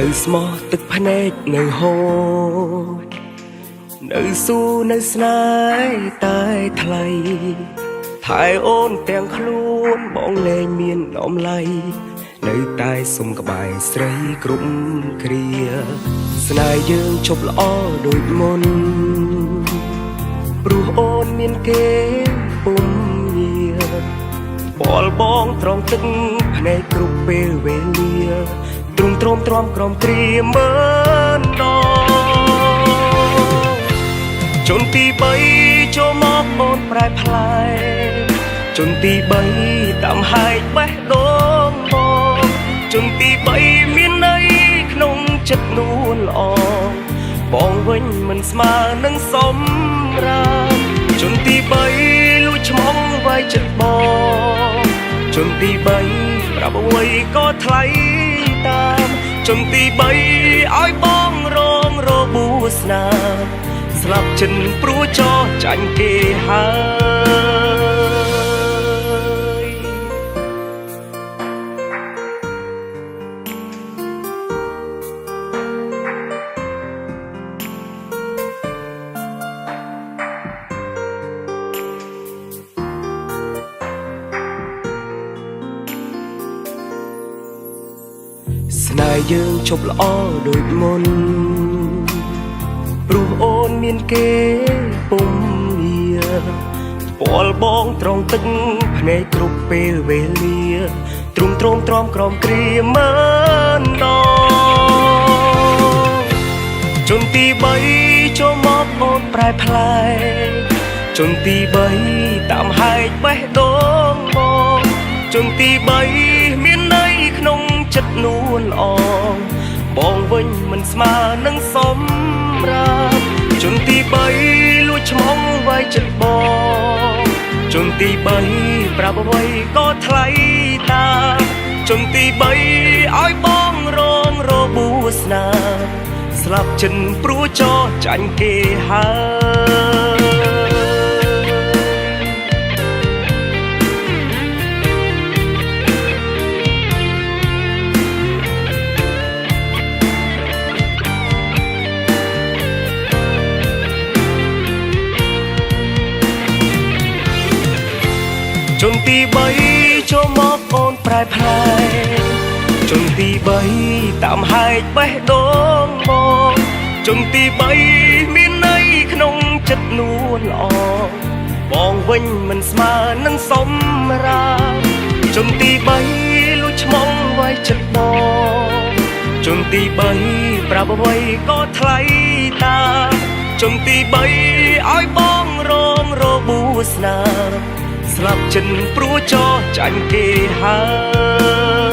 នៅស្មោះទឹកភ្នែកនៅហូរនៅស៊ូនៅស្នេហ៍តែថ្លៃថែអូនទាំងខ្លួនបងលែងមានដំឡៃនៅតែសុំក្បែរស្រីគ្រប់គ្រាស្នេហ៍យើងជប់ល្អដូចមុនព្រោះអូនមានគេពុំញាបលបងត្រង់ទឹកភ្នែកគ្រប់ពេលវេលាទ្រមទ្រាំក្រំគ្រាមើលដងជន់ទី3ចូលមកអូនប្រែផ្លែជន់ទី3តាមហែកបេះដូងបងជន់ទី3មានន័យក្នុងចិត្តនួនល្អបងវិញមិនស្មើនឹងសំរាមជន់ទី3លួចឆ្មងវាយចិត្តបងជន់ទី3ប្រាប់អ្វីក៏ថ្លៃតាមជន់ទី3ឲ្យបងរងរបួសស្នាមស្លាប់ចិនព្រោះចោះចាញ់គេហើយស្នេហ៍យើងជប់ល្អដូចមុនព្រោះអូនមានគេពុំញាបលបងត្រង់ទឹកភ្នែកគ្រប់ពេលវេលាទ្រមទ្រាំក្រំគ្រាមើលដងជន់ទី3ចូលមកអូនប្រែផ្លែជន់ទី3តាមហែកបេះដូងបងជន់ទី3មានន័យក្នុងចិត្តនួនល្អបងវិញមិនស្មើនឹងសំរាមជន់ទី3លួចឆ្មងវាយចិត្តបងជន់ទី3ប្រាប់អ្វីក៏ថ្លៃតាមជន់ទី3ឲ្យបងរងរបួសស្នាមស្លាប់ចិនព្រោះចោះចាញ់គេហើយជន់ទី3ចូលមកអូនប្រែផ្លែជន់ទី3តាមហែកបេះដូងបងជន់ទី3មានន័យក្នុងចិត្តនួនល្អបងវិញមិនស្មើនឹងសំរាមជន់ទី3លួចឆ្មងវាយចិត្តបងជន់ទី3ប្រាប់អ្វីក៏ថ្លៃតាមជន់ទី3ឲ្យបងរងរបួសស្នាមស្លាប់ចិនព្រោះចោះចាញ់គេហើយ